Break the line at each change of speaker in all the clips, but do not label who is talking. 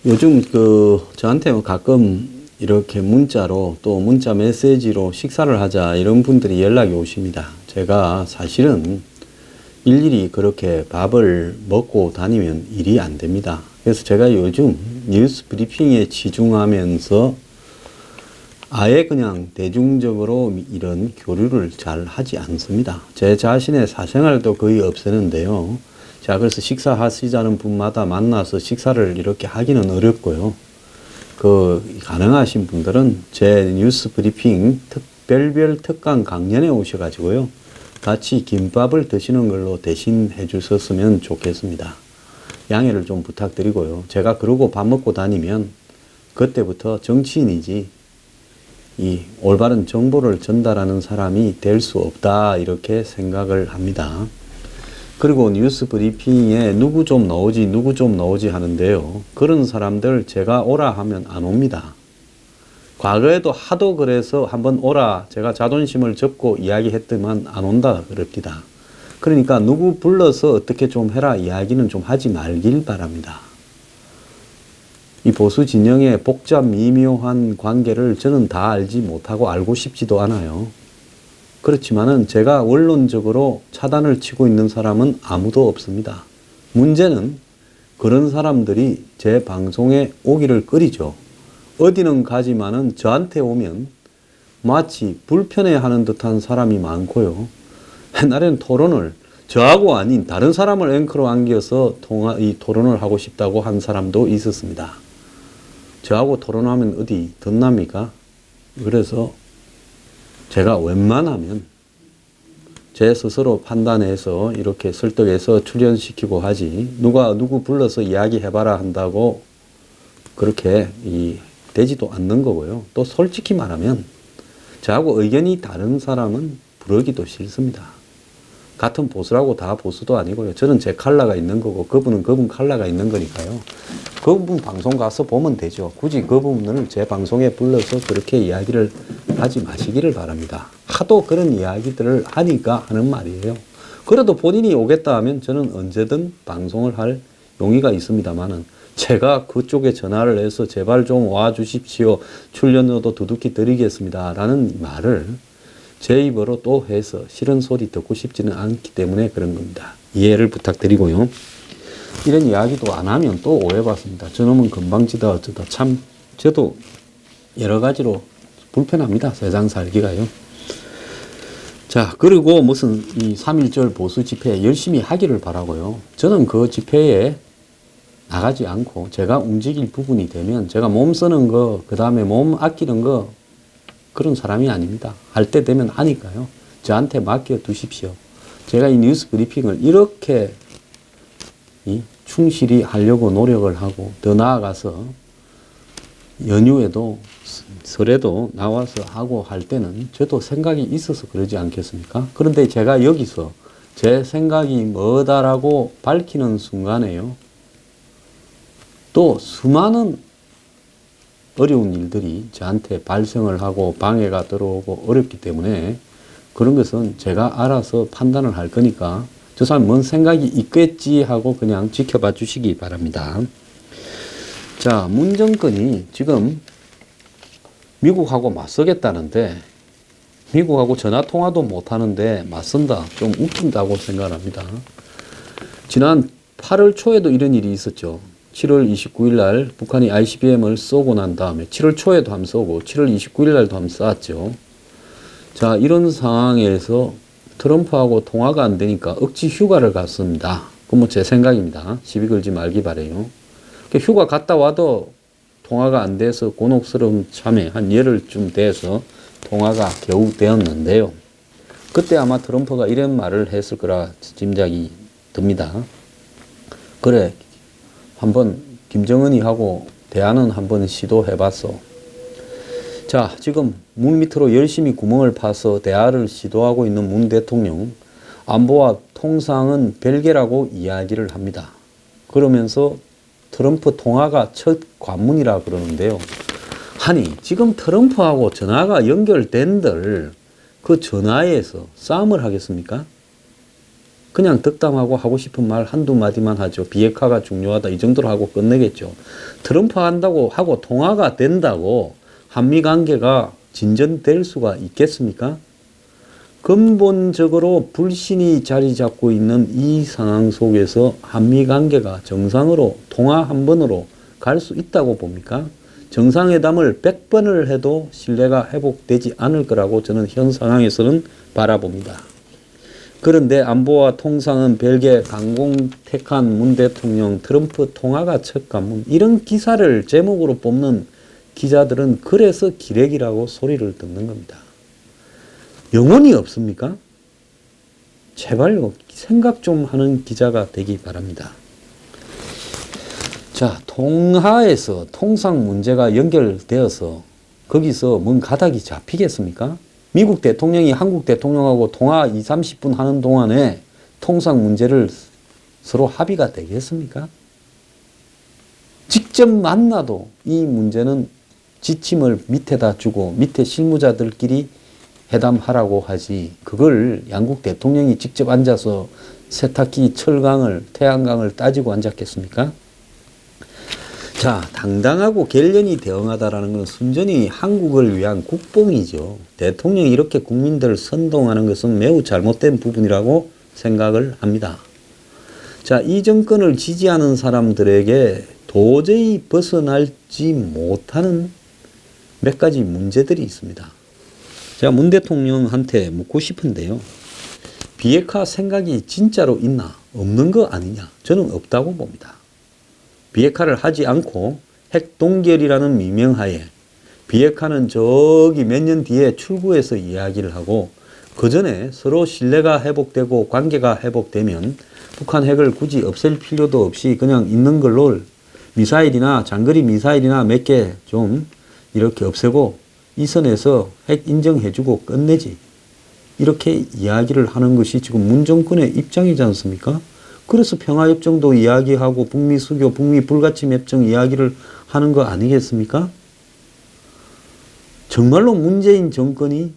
요즘 저한테 가끔 이렇게 문자로 또 문자 메시지로 식사를 하자 이런 분들이 연락이 오십니다. 제가 사실은 일일이 그렇게 밥을 먹고 다니면 일이 안 됩니다. 그래서 제가 요즘 뉴스 브리핑에 치중하면서 아예 그냥 대중적으로 이런 교류를 잘 하지 않습니다. 제 자신의 사생활도 거의 없애는데요. 자, 그래서 식사하시자는 분마다 만나서 식사를 이렇게 하기는 어렵고요. 가능하신 분들은 제 뉴스 브리핑 별별 특강 강연에 오셔가지고요. 같이 김밥을 드시는 걸로 대신 해주셨으면 좋겠습니다. 양해를 좀 부탁드리고요. 제가 그러고 밥 먹고 다니면 그때부터 정치인이지 이 올바른 정보를 전달하는 사람이 될 수 없다 이렇게 생각을 합니다. 그리고 뉴스 브리핑에 누구 좀 나오지 하는데요. 그런 사람들 제가 오라 하면 안 옵니다. 과거에도 하도 그래서 한번 오라 제가 자존심을 접고 이야기했더만 안 온다 그럽니다. 그러니까 누구 불러서 어떻게 좀 해라 이야기는 좀 하지 말길 바랍니다. 이 보수 진영의 복잡 미묘한 관계를 저는 다 알지 못하고 알고 싶지도 않아요. 그렇지만은 제가 원론적으로 차단을 치고 있는 사람은 아무도 없습니다. 문제는 그런 사람들이 제 방송에 오기를 꺼리죠. 어디는 가지만은 저한테 오면 마치 불편해하는 듯한 사람이 많고요. 옛날에는 토론을 저하고 아닌 다른 사람을 앵커로 안겨서 이 토론을 하고 싶다고 한 사람도 있었습니다. 저하고 토론하면 어디 덧납니까? 그래서 제가 웬만하면 제 스스로 판단해서 이렇게 설득해서 출연시키고 하지 누구 불러서 이야기해봐라 한다고 그렇게 되지도 않는 거고요. 또 솔직히 말하면 저하고 의견이 다른 사람은 부르기도 싫습니다. 같은 보수라고 다 보수도 아니고요. 저는 제 컬러가 있는 거고 그분은 그분 컬러가 있는 거니까요. 그분 방송 가서 보면 되죠. 굳이 그분을 제 방송에 불러서 그렇게 이야기를 하지 마시기를 바랍니다. 하도 그런 이야기들을 하니까 하는 말이에요. 그래도 본인이 오겠다 하면 저는 언제든 방송을 할 용의가 있습니다만은 제가 그쪽에 전화를 해서 제발 좀 와 주십시오. 출연료도 두둑히 드리겠습니다. 라는 말을 제 입으로 또 해서 싫은 소리 듣고 싶지는 않기 때문에 그런 겁니다. 이해를 부탁드리고요. 이런 이야기도 안 하면 또 오해받습니다. 저놈은 금방지다 어쩌다 참 저도 여러 가지로 불편합니다. 세상 살기가요. 자, 그리고 무슨 이 3.1절 보수 집회 열심히 하기를 바라고요. 저는 그 집회에 나가지 않고 제가 움직일 부분이 되면 제가 몸 쓰는 거, 그 다음에 몸 아끼는 거 그런 사람이 아닙니다. 할 때 되면 하니까요. 저한테 맡겨 두십시오. 제가 이 뉴스 브리핑을 이렇게 충실히 하려고 노력을 하고 더 나아가서 연휴에도 설에도 나와서 하고 할 때는 저도 생각이 있어서 그러지 않겠습니까? 그런데 제가 여기서 제 생각이 뭐다라고 밝히는 순간에요. 또 수많은 어려운 일들이 저한테 발생을 하고 방해가 들어오고 어렵기 때문에 그런 것은 제가 알아서 판단을 할 거니까 저 사람 뭔 생각이 있겠지 하고 그냥 지켜봐 주시기 바랍니다. 자, 문 정권이 지금 미국하고 맞서겠다는데 미국하고 전화통화도 못하는데 맞선다. 좀 웃긴다고 생각합니다. 지난 8월 초에도 이런 일이 있었죠. 7월 29일 날 북한이 ICBM을 쏘고 난 다음에 7월 초에도 한번 쏘고 7월 29일 날도 한번 쐈죠. 자, 이런 상황에서 트럼프하고 통화가 안 되니까 억지 휴가를 갔습니다. 그건 뭐 제 생각입니다. 시비 걸지 말기 바래요. 휴가 갔다 와도 통화가 안 돼서 곤혹스러운 참에 한 열흘쯤 돼서 통화가 겨우 되었는데요. 그때 아마 트럼프가 이런 말을 했을 거라 짐작이 듭니다. 그래, 한번 김정은이 하고 대화는 한번 시도해봤어. 자, 지금 문 밑으로 열심히 구멍을 파서 대화를 시도하고 있는 문 대통령, 안보와 통상은 별개라고 이야기를 합니다. 그러면서 트럼프 통화가 첫 관문이라 그러는데요. 아니, 지금 트럼프하고 전화가 연결된들 그 전화에서 싸움을 하겠습니까? 그냥 덕담하고 하고 싶은 말 한두 마디만 하죠. 비핵화가 중요하다 이 정도로 하고 끝내겠죠. 트럼프 한다고 하고 통화가 된다고 한미관계가 진전될 수가 있겠습니까? 근본적으로 불신이 자리 잡고 있는 이 상황 속에서 한미관계가 정상으로 통화 한 번으로 갈 수 있다고 봅니까? 정상회담을 100번을 해도 신뢰가 회복되지 않을 거라고 저는 현 상황에서는 바라봅니다. 그런데 안보와 통상은 별개 강공택한 문 대통령 트럼프 통화가 첫 관문 이런 기사를 제목으로 뽑는 기자들은 그래서 기레기라고 소리를 듣는 겁니다. 영혼이 없습니까? 제발요. 생각 좀 하는 기자가 되기 바랍니다. 자, 통화에서 통상 문제가 연결되어서 거기서 뭔 가닥이 잡히겠습니까? 미국 대통령이 한국 대통령하고 통화 20, 30분 하는 동안에 통상 문제를 서로 합의가 되겠습니까? 직접 만나도 이 문제는 지침을 밑에다 주고 밑에 실무자들끼리 회담하라고 하지 그걸 양국 대통령이 직접 앉아서 세탁기 철강을 태양광을 따지고 앉았겠습니까? 자, 당당하고 결연히 대응하다라는 것은 순전히 한국을 위한 국뽕이죠. 대통령이 이렇게 국민들을 선동하는 것은 매우 잘못된 부분이라고 생각을 합니다. 자, 이 정권을 지지하는 사람들에게 도저히 벗어나지 못하는 몇 가지 문제들이 있습니다. 제가 문 대통령한테 묻고 싶은데요. 비핵화 생각이 진짜로 있나? 없는 거 아니냐? 저는 없다고 봅니다. 비핵화를 하지 않고 핵 동결이라는 미명하에 비핵화는 저기 몇 년 뒤에 출구해서 이야기를 하고 그 전에 서로 신뢰가 회복되고 관계가 회복되면 북한 핵을 굳이 없앨 필요도 없이 그냥 있는 걸로 미사일이나 장거리 미사일이나 몇 개 좀 이렇게 없애고 이 선에서 핵 인정해주고 끝내지. 이렇게 이야기를 하는 것이 지금 문 정권의 입장이지 않습니까? 그래서 평화협정도 이야기하고 북미 수교, 북미 불가침 협정 이야기를 하는 거 아니겠습니까? 정말로 문재인 정권이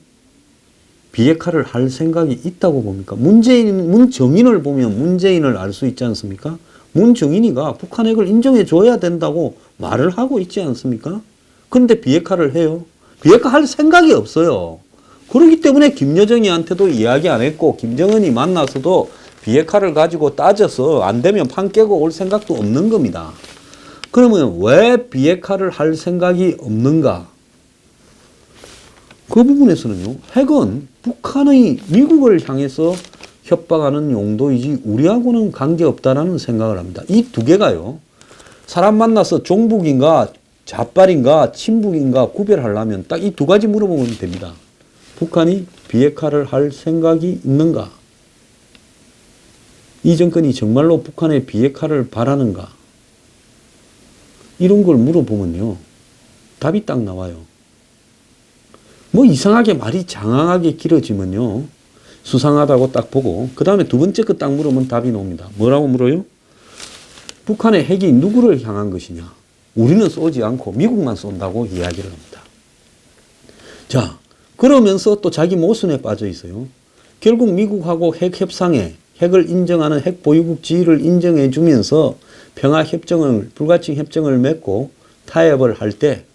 비핵화를 할 생각이 있다고 봅니까? 문정인을 보면 문재인을 알 수 있지 않습니까? 문정인이가 북한 핵을 인정해 줘야 된다고 말을 하고 있지 않습니까? 그런데 비핵화를 해요. 비핵화 할 생각이 없어요. 그렇기 때문에 김여정이한테도 이야기 안 했고 김정은이 만나서도 비핵화를 가지고 따져서 안 되면 판 깨고 올 생각도 없는 겁니다. 그러면 왜 비핵화를 할 생각이 없는가? 그 부분에서는요. 핵은 북한의 미국을 향해서 협박하는 용도이지 우리하고는 관계없다라는 생각을 합니다. 이 두 개가요. 사람 만나서 종북인가 좌빨인가 친북인가 구별하려면 딱 이 두 가지 물어보면 됩니다. 북한이 비핵화를 할 생각이 있는가? 이 정권이 정말로 북한의 비핵화를 바라는가? 이런 걸 물어보면요. 답이 딱 나와요. 뭐 이상하게 말이 장황하게 길어지면요. 수상하다고 딱 보고 그 다음에 두 번째 거 딱 물으면 답이 나옵니다. 뭐라고 물어요? 북한의 핵이 누구를 향한 것이냐? 우리는 쏘지 않고 미국만 쏜다고 이야기를 합니다. 자, 그러면서 또 자기 모순에 빠져 있어요. 결국 미국하고 핵 협상에 핵을 인정하는 핵 보유국 지위를 인정해 주면서 평화협정을 불가침 협정을 맺고 타협을 할 때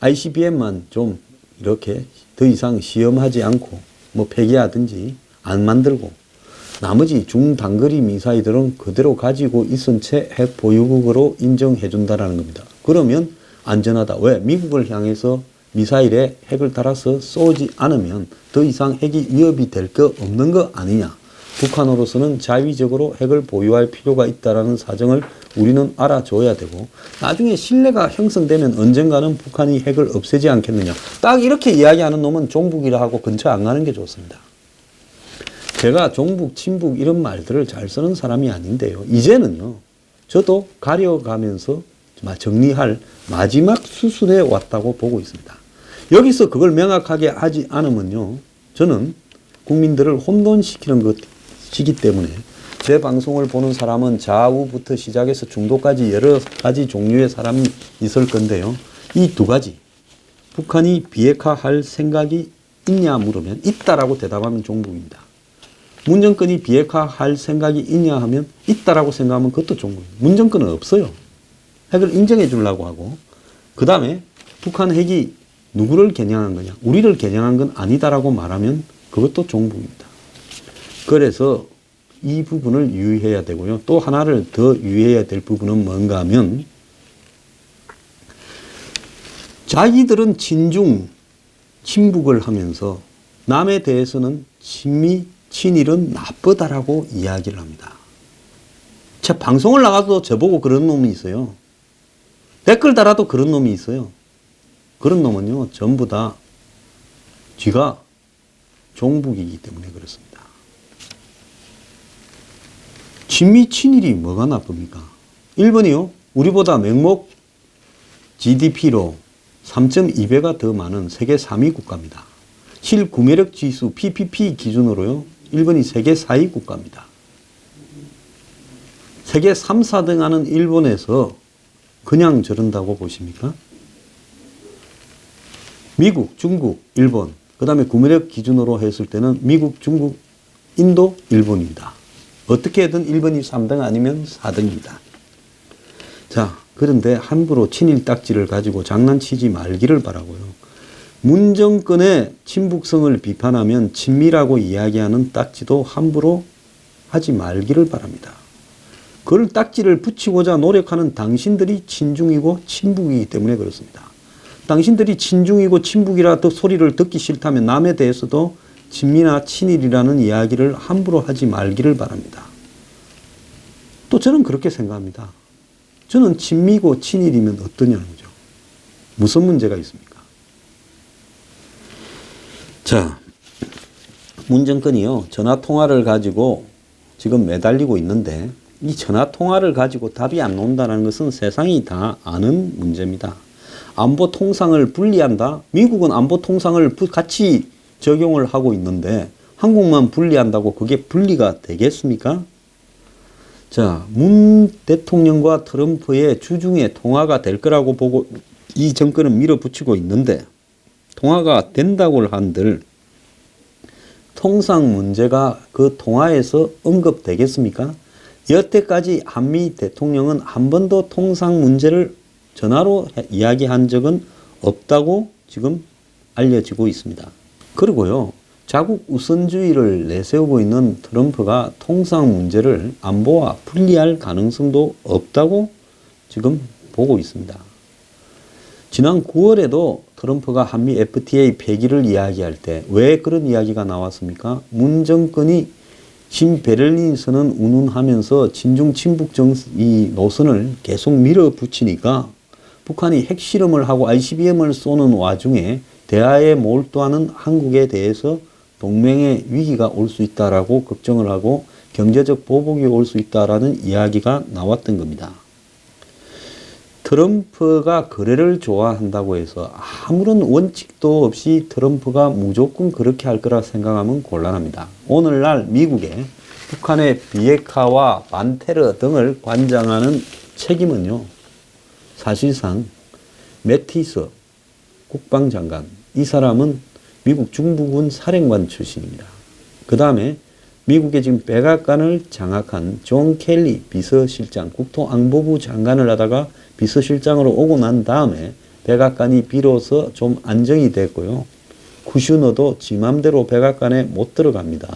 ICBM만 좀 이렇게 더 이상 시험하지 않고 뭐 폐기하든지 안 만들고 나머지 중단거리 미사일들은 그대로 가지고 있은 채 핵 보유국으로 인정해 준다라는 겁니다. 그러면 안전하다. 왜? 미국을 향해서 미사일에 핵을 달아서 쏘지 않으면 더 이상 핵이 위협이 될 거 없는 거 아니냐. 북한으로서는 자위적으로 핵을 보유할 필요가 있다는 사정을 우리는 알아줘야 되고 나중에 신뢰가 형성되면 언젠가는 북한이 핵을 없애지 않겠느냐. 딱 이렇게 이야기하는 놈은 종북이라 하고 근처 안 가는 게 좋습니다. 제가 종북, 친북 이런 말들을 잘 쓰는 사람이 아닌데요. 이제는요. 저도 가려가면서 정리할 마지막 수순에 왔다고 보고 있습니다. 여기서 그걸 명확하게 하지 않으면요. 저는 국민들을 혼돈시키는 것이기 때문에 제 방송을 보는 사람은 좌우부터 시작해서 중도까지 여러 가지 종류의 사람이 있을 건데요. 이 두 가지. 북한이 비핵화할 생각이 있냐 물으면 있다라고 대답하면 종북입니다. 문정권이 비핵화할 생각이 있냐 하면 있다라고 생각하면 그것도 종북이에요. 문정권은 없어요. 핵을 인정해 주려고 하고, 그 다음에 북한 핵이 누구를 겨냥한 거냐, 우리를 겨냥한 건 아니다라고 말하면 그것도 종북입니다. 그래서 이 부분을 유의해야 되고요. 또 하나를 더 유의해야 될 부분은 뭔가 하면, 자기들은 친중, 친북을 하면서 남에 대해서는 친미, 친일은 나쁘다라고 이야기를 합니다. 제 방송을 나가도 저보고 그런 놈이 있어요. 댓글 달아도 그런 놈이 있어요. 그런 놈은요, 전부 다 쥐가 종북이기 때문에 그렇습니다. 친미, 친일이 뭐가 나쁩니까? 일본이요, 우리보다 명목 GDP로 3.2배가 더 많은 세계 3위 국가입니다. 실구매력 지수 PPP 기준으로요, 일본이 세계 4위 국가입니다. 세계 3, 4등 하는 일본에서 그냥 저런다고 보십니까? 미국, 중국, 일본, 그 다음에 구매력 기준으로 했을 때는 미국, 중국, 인도, 일본입니다. 어떻게든 일본이 3등 아니면 4등입니다. 자, 그런데 함부로 친일 딱지를 가지고 장난치지 말기를 바라고요. 문정권의 친북성을 비판하면 친미라고 이야기하는 딱지도 함부로 하지 말기를 바랍니다. 그걸 딱지를 붙이고자 노력하는 당신들이 친중이고 친북이기 때문에 그렇습니다. 당신들이 친중이고 친북이라 더 소리를 듣기 싫다면 남에 대해서도 친미나 친일이라는 이야기를 함부로 하지 말기를 바랍니다. 또 저는 그렇게 생각합니다. 저는 친미고 친일이면 어떠냐는 거죠. 무슨 문제가 있습니까? 자, 문정권이요, 전화통화를 가지고 지금 매달리고 있는데, 이 전화통화를 가지고 답이 안 나온다는 것은 세상이 다 아는 문제입니다. 안보 통상을 분리한다? 미국은 안보 통상을 같이 적용을 하고 있는데 한국만 분리한다고 그게 분리가 되겠습니까? 자, 문 대통령과 트럼프의 주중에 통화가 될 거라고 보고 이 정권은 밀어붙이고 있는데, 통화가 된다고 한들 통상 문제가 그 통화에서 언급되겠습니까? 여태까지 한미 대통령은 한 번도 통상 문제를 전화로 이야기한 적은 없다고 지금 알려지고 있습니다. 그리고요, 자국 우선주의를 내세우고 있는 트럼프가 통상 문제를 안보와 분리할 가능성도 없다고 지금 보고 있습니다. 지난 9월에도 트럼프가 한미 FTA 폐기를 이야기할 때 왜 그런 이야기가 나왔습니까? 문 정권이 신베를린 선언 운운하면서 친중 친북 이 노선을 계속 밀어붙이니까 북한이 핵실험을 하고 ICBM을 쏘는 와중에 대화에 몰두하는 한국에 대해서 동맹의 위기가 올 수 있다라고 걱정을 하고 경제적 보복이 올 수 있다라는 이야기가 나왔던 겁니다. 트럼프가 거래를 좋아한다고 해서 아무런 원칙도 없이 트럼프가 무조건 그렇게 할 거라 생각하면 곤란합니다. 오늘날 미국의 북한의 비핵화와 반테러 등을 관장하는 책임은요, 사실상 매티스 국방장관, 이 사람은 미국 중부군 사령관 출신입니다. 그 다음에 미국의 지금 백악관을 장악한 존 켈리 비서실장, 국토안보부 장관을 하다가 비서실장으로 오고 난 다음에 백악관이 비로소 좀 안정이 됐고요. 쿠슈너도 지 맘대로 백악관에 못 들어갑니다.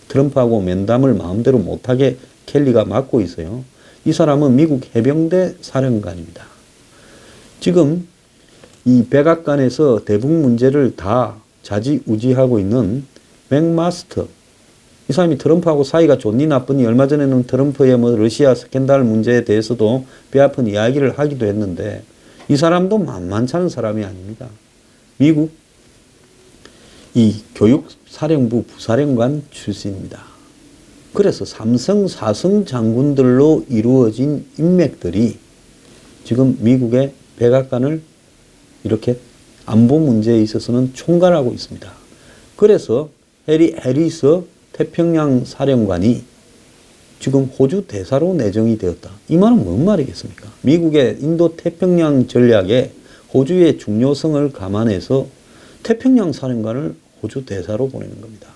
트럼프하고 면담을 마음대로 못하게 켈리가 맡고 있어요. 이 사람은 미국 해병대 사령관입니다. 지금 이 백악관에서 대북 문제를 다 좌지우지하고 있는 맥마스터, 이 사람이 트럼프하고 사이가 좋니 나쁘니 얼마 전에는 트럼프의 뭐 러시아 스캔들 문제에 대해서도 뼈아픈 이야기를 하기도 했는데 이 사람도 만만찮은 사람이 아닙니다. 미국 이 교육사령부 부사령관 출신입니다. 그래서 3성, 4성 장군들로 이루어진 인맥들이 지금 미국의 백악관을 이렇게 안보 문제에 있어서는 총괄하고 있습니다. 그래서 해리스 태평양 사령관이 지금 호주 대사로 내정이 되었다. 이 말은 뭔 말이겠습니까? 미국의 인도 태평양 전략에 호주의 중요성을 감안해서 태평양 사령관을 호주 대사로 보내는 겁니다.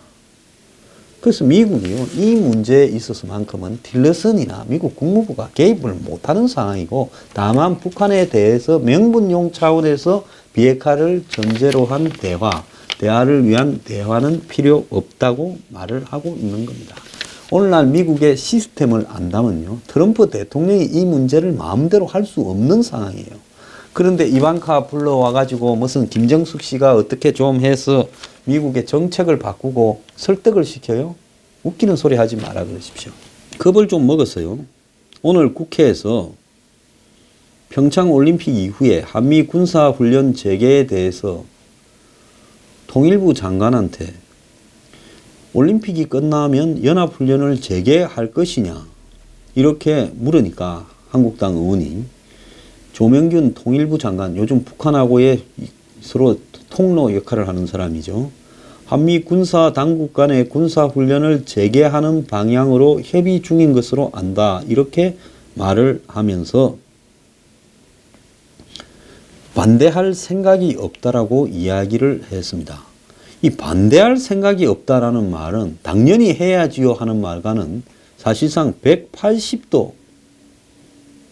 그래서 미국이요, 이 문제에 있어서만큼은 틸러슨이나 미국 국무부가 개입을 못하는 상황이고, 다만 북한에 대해서 명분용 차원에서 비핵화를 전제로 한 대화를 위한 대화는 필요 없다고 말을 하고 있는 겁니다. 오늘날 미국의 시스템을 안다면요, 트럼프 대통령이 이 문제를 마음대로 할 수 없는 상황이에요. 그런데 이방카 불러와가지고 무슨 김정숙 씨가 어떻게 좀 해서 미국의 정책을 바꾸고 설득을 시켜요? 웃기는 소리 하지 마라 그러십시오. 겁을 좀 먹었어요. 오늘 국회에서 평창 올림픽 이후에 한미 군사훈련 재개에 대해서 통일부 장관한테 올림픽이 끝나면 연합훈련을 재개할 것이냐 이렇게 물으니까 한국당 의원이 조명균 통일부 장관, 요즘 북한하고의 서로 통로 역할을 하는 사람이죠. 한미 군사 당국 간의 군사훈련을 재개하는 방향으로 협의 중인 것으로 안다. 이렇게 말을 하면서 반대할 생각이 없다라고 이야기를 했습니다. 이 반대할 생각이 없다라는 말은 당연히 해야지요 하는 말과는 사실상 180도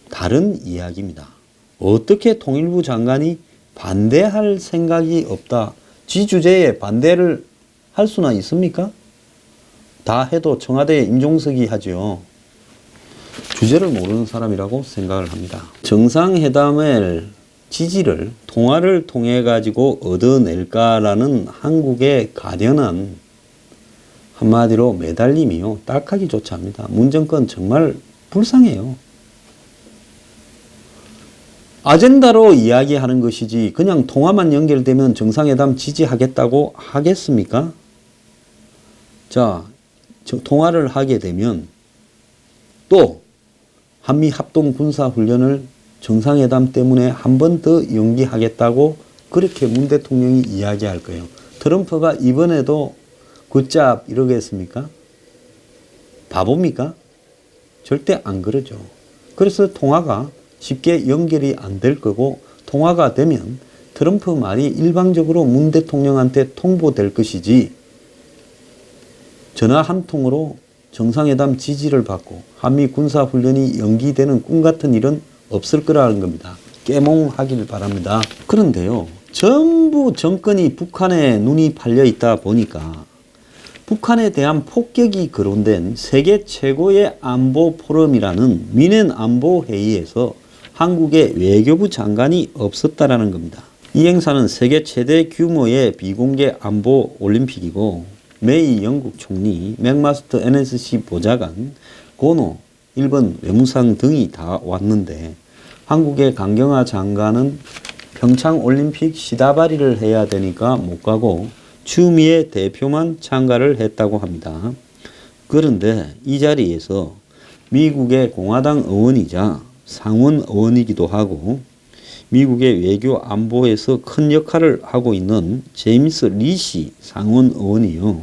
다른 이야기입니다. 어떻게 통일부 장관이 반대할 생각이 없다. 지 주제에 반대를 할 수나 있습니까? 다 해도 청와대 임종석이 하죠. 주제를 모르는 사람이라고 생각을 합니다. 정상회담의 지지를 통화를 통해 가지고 얻어낼까라는 한국의 가련한 한마디로 매달림이요. 딱하기조차 합니다. 문 정권 정말 불쌍해요. 아젠다로 이야기하는 것이지 그냥 통화만 연결되면 정상회담 지지하겠다고 하겠습니까? 자, 통화를 하게 되면 또 한미 합동 군사훈련을 정상회담 때문에 한 번 더 연기하겠다고 그렇게 문 대통령이 이야기할 거예요. 트럼프가 이번에도 굿잡 이러겠습니까? 바보입니까? 절대 안 그러죠. 그래서 통화가 쉽게 연결이 안 될 거고, 통화가 되면 트럼프 말이 일방적으로 문 대통령한테 통보될 것이지 전화 한 통으로 정상회담 지지를 받고 한미 군사훈련이 연기되는 꿈 같은 일은 없을 거라는 겁니다. 깨몽하길 바랍니다. 그런데요, 전부 정권이 북한에 눈이 팔려 있다 보니까 북한에 대한 폭격이 거론된 세계 최고의 안보 포럼이라는 미넨 안보회의에서 한국의 외교부 장관이 없었다라는 겁니다. 이 행사는 세계 최대 규모의 비공개 안보 올림픽이고, 메이 영국 총리, 맥마스터 NSC 보좌관, 고노 일본 외무상 등이 다 왔는데, 한국의 강경화 장관은 평창 올림픽 시다바리를 해야 되니까 못 가고 추미애 대표만 참가를 했다고 합니다. 그런데 이 자리에서 미국의 공화당 의원이자 상원 의원이기도 하고 미국의 외교 안보에서 큰 역할을 하고 있는 제임스 리시 상원 의원이요,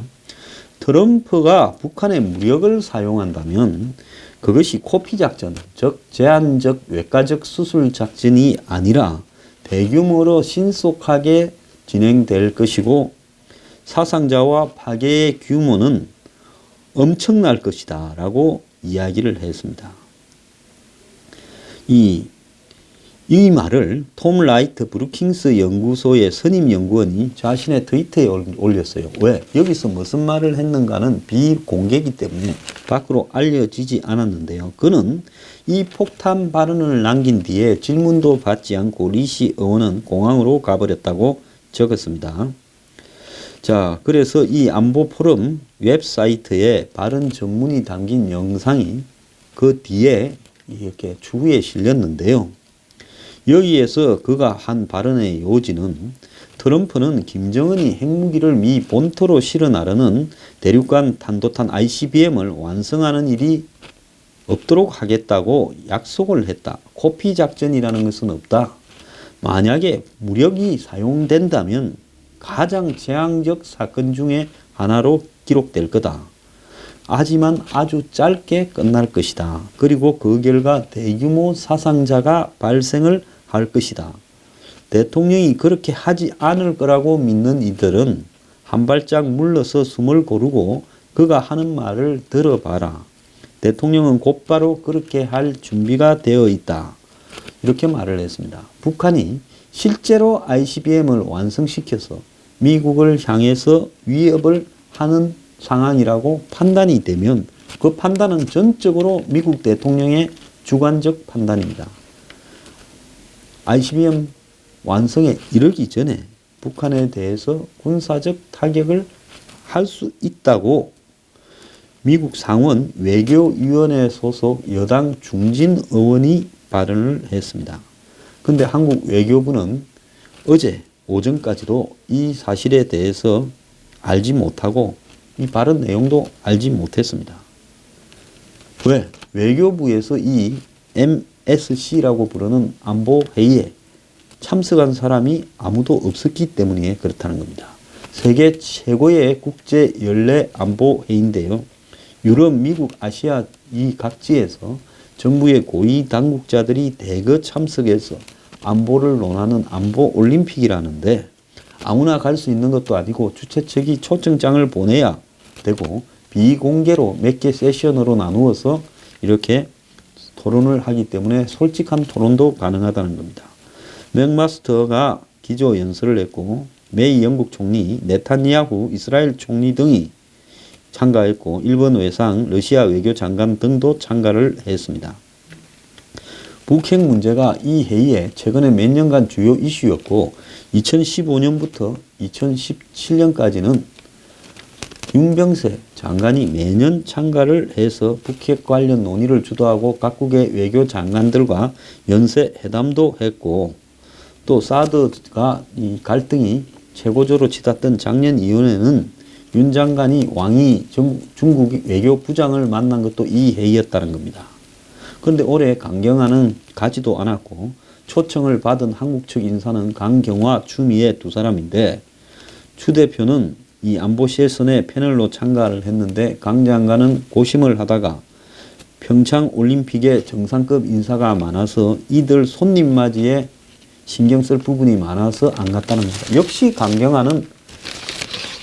트럼프가 북한에 무력을 사용한다면 그것이 코피 작전, 즉 제한적 외과적 수술 작전이 아니라 대규모로 신속하게 진행될 것이고 사상자와 파괴의 규모는 엄청날 것이다 라고 이야기를 했습니다. 이 말을 톰 라이트 브루킹스 연구소의 선임 연구원이 자신의 트위터에 올렸어요. 왜? 여기서 무슨 말을 했는가는 비공개이기 때문에 밖으로 알려지지 않았는데요. 그는 이 폭탄 발언을 남긴 뒤에 질문도 받지 않고 리시 의원은 공항으로 가버렸다고 적었습니다. 자, 그래서 이 안보 포럼 웹사이트에 발언 전문이 담긴 영상이 그 뒤에 이렇게 추후에 실렸는데요. 여기에서 그가 한 발언의 요지는 트럼프는 김정은이 핵무기를 미 본토로 실어 나르는 대륙간 탄도탄 ICBM을 완성하는 일이 없도록 하겠다고 약속을 했다. 코피 작전이라는 것은 없다. 만약에 무력이 사용된다면 가장 재앙적 사건 중에 하나로 기록될 거다. 하지만 아주 짧게 끝날 것이다. 그리고 그 결과 대규모 사상자가 발생을 할 것이다. 대통령이 그렇게 하지 않을 거라고 믿는 이들은 한 발짝 물러서 숨을 고르고 그가 하는 말을 들어봐라. 대통령은 곧바로 그렇게 할 준비가 되어 있다. 이렇게 말을 했습니다. 북한이 실제로 ICBM을 완성시켜서 미국을 향해서 위협을 하는 상황이라고 판단이 되면 그 판단은 전적으로 미국 대통령의 주관적 판단입니다. ICBM 완성에 이르기 전에 북한에 대해서 군사적 타격을 할 수 있다고 미국 상원 외교위원회 소속 여당 중진 의원이 발언을 했습니다. 근데 한국 외교부는 어제 오전까지도 이 사실에 대해서 알지 못하고 이 발언 내용도 알지 못했습니다. 왜? 외교부에서 이 MSC라고 부르는 안보회의에 참석한 사람이 아무도 없었기 때문에 그렇다는 겁니다. 세계 최고의 국제 연례 안보회의인데요. 유럽, 미국, 아시아 이 각지에서 정부의 고위 당국자들이 대거 참석해서 안보를 논하는 안보올림픽이라는데 아무나 갈 수 있는 것도 아니고 주최 측이 초청장을 보내야 되고 비공개로 몇 개 세션으로 나누어서 이렇게 토론을 하기 때문에 솔직한 토론도 가능하다는 겁니다. 맥마스터가 기조연설을 했고 메이 영국 총리, 네타냐후 이스라엘 총리 등이 참가했고 일본 외상, 러시아 외교장관 등도 참가를 했습니다. 북핵 문제가 이 회의에 최근에 몇 년간 주요 이슈였고 2015년부터 2017년까지는 윤병세 장관이 매년 참가를 해서 북핵 관련 논의를 주도하고 각국의 외교장관들과 연쇄 회담도 했고 또 사드가 이 갈등이 최고조로 치닫던 작년 2월에는 윤 장관이 왕이 중국 외교부장을 만난 것도 이 회의였다는 겁니다. 그런데 올해 강경화는 가지도 않았고 초청을 받은 한국 측 인사는 강경화, 추미애 두 사람인데 추 대표는 이 안보 세션에 패널로 참가를 했는데 강 장관은 고심을 하다가 평창 올림픽에 정상급 인사가 많아서 이들 손님 맞이에 신경 쓸 부분이 많아서 안 갔다는 겁니다. 역시 강경화는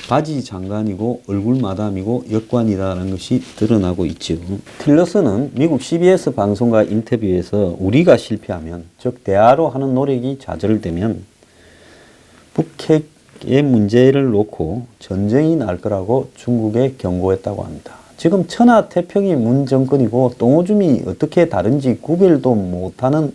바지 장관이고 얼굴 마담이고 역관이다라는 것이 드러나고 있죠. 틸러스는 미국 CBS 방송과 인터뷰에서 우리가 실패하면 즉 대화로 하는 노력이 좌절되면 북핵의 문제를 놓고 전쟁이 날 거라고 중국에 경고했다고 합니다. 지금 천하태평이 문 정권이고 똥오줌이 어떻게 다른지 구별도 못하는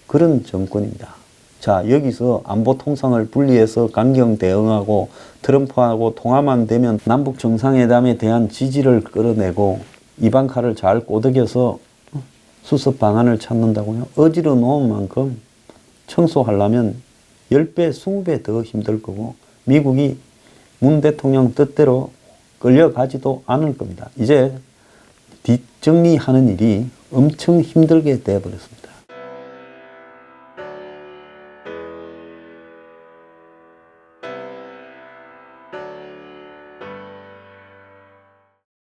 그런 정권입니다. 자, 여기서 안보 통상을 분리해서 강경 대응하고 트럼프하고 통화만 되면 남북 정상회담에 대한 지지를 끌어내고 이방카를 잘 꼬드겨서 수습 방안을 찾는다고요. 어지러 놓은 만큼 청소하려면 10배, 20배 더 힘들 거고 미국이 문 대통령 뜻대로 끌려가지도 않을 겁니다. 이제 뒷정리하는 일이 엄청 힘들게 되어버렸습니다.